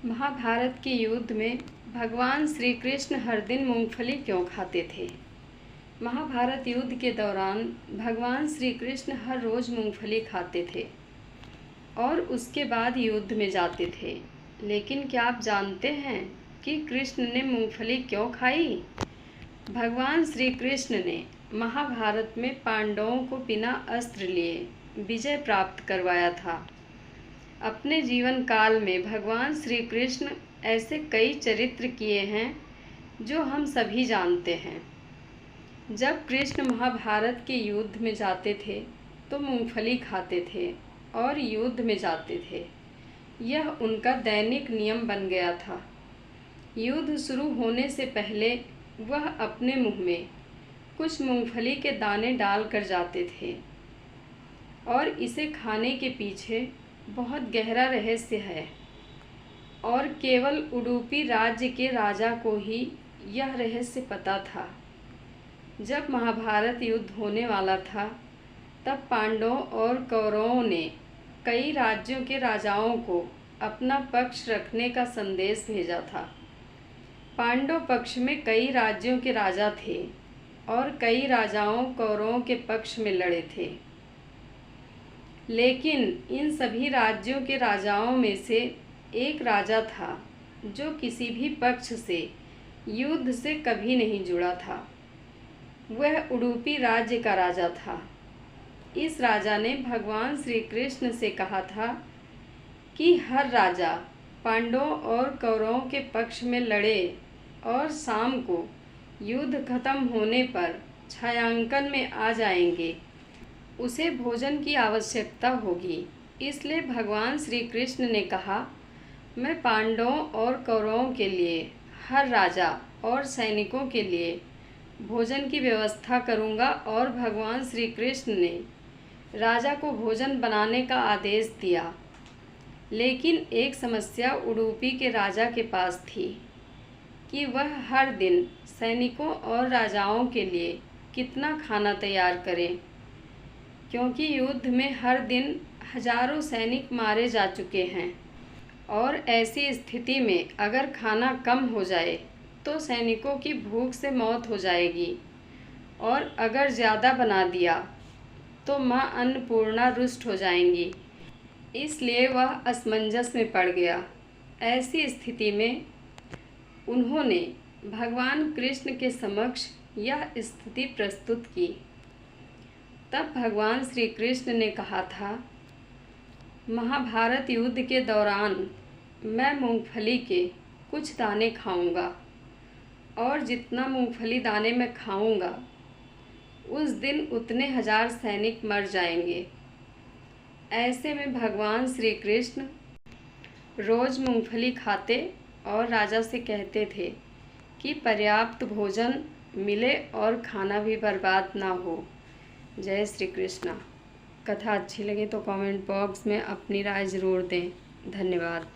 महाभारत के युद्ध में भगवान श्री कृष्ण हर दिन मूंगफली क्यों खाते थे? महाभारत युद्ध के दौरान भगवान श्री कृष्ण हर रोज़ मूंगफली खाते थे और उसके बाद युद्ध में जाते थे। लेकिन क्या आप जानते हैं कि कृष्ण ने मूंगफली क्यों खाई? भगवान श्री कृष्ण ने महाभारत में पांडवों को बिना अस्त्र लिए विजय प्राप्त करवाया था। अपने जीवन काल में भगवान श्री कृष्ण ऐसे कई चरित्र किए हैं जो हम सभी जानते हैं। जब कृष्ण महाभारत के युद्ध में जाते थे तो मूंगफली खाते थे और युद्ध में जाते थे। यह उनका दैनिक नियम बन गया था। युद्ध शुरू होने से पहले वह अपने मुंह में कुछ मूंगफली के दाने डाल कर जाते थे और इसे खाने के पीछे बहुत गहरा रहस्य है और केवल उडुपी राज्य के राजा को ही यह रहस्य पता था। जब महाभारत युद्ध होने वाला था तब पांडवों और कौरवों ने कई राज्यों के राजाओं को अपना पक्ष रखने का संदेश भेजा था। पांडव पक्ष में कई राज्यों के राजा थे और कई राजाओं कौरवों के पक्ष में लड़े थे। लेकिन इन सभी राज्यों के राजाओं में से एक राजा था जो किसी भी पक्ष से युद्ध से कभी नहीं जुड़ा था। वह उडुपी राज्य का राजा था। इस राजा ने भगवान श्री कृष्ण से कहा था कि हर राजा पांडवों और कौरवों के पक्ष में लड़े और शाम को युद्ध खत्म होने पर छायांकन में आ जाएंगे। उसे भोजन की आवश्यकता होगी। इसलिए भगवान श्री कृष्ण ने कहा, मैं पांडवों और कौरवों के लिए, हर राजा और सैनिकों के लिए भोजन की व्यवस्था करूंगा। और भगवान श्री कृष्ण ने राजा को भोजन बनाने का आदेश दिया। लेकिन एक समस्या उडुपी के राजा के पास थी कि वह हर दिन सैनिकों और राजाओं के लिए कितना खाना तैयार करें, क्योंकि युद्ध में हर दिन हजारों सैनिक मारे जा चुके हैं और ऐसी स्थिति में अगर खाना कम हो जाए तो सैनिकों की भूख से मौत हो जाएगी और अगर ज़्यादा बना दिया तो माँ अन्नपूर्णा रुष्ट हो जाएंगी। इसलिए वह असमंजस में पड़ गया। ऐसी स्थिति में उन्होंने भगवान कृष्ण के समक्ष यह स्थिति प्रस्तुत की। तब भगवान श्री कृष्ण ने कहा था, महाभारत युद्ध के दौरान मैं मूंगफली के कुछ दाने खाऊंगा और जितना मूंगफली दाने मैं खाऊंगा उस दिन उतने हजार सैनिक मर जाएंगे। ऐसे में भगवान श्री कृष्ण रोज़ मूंगफली खाते और राजा से कहते थे कि पर्याप्त भोजन मिले और खाना भी बर्बाद ना हो। जय श्री कृष्णा। कथा अच्छी लगी तो कमेंट बॉक्स में अपनी राय ज़रूर दें। धन्यवाद।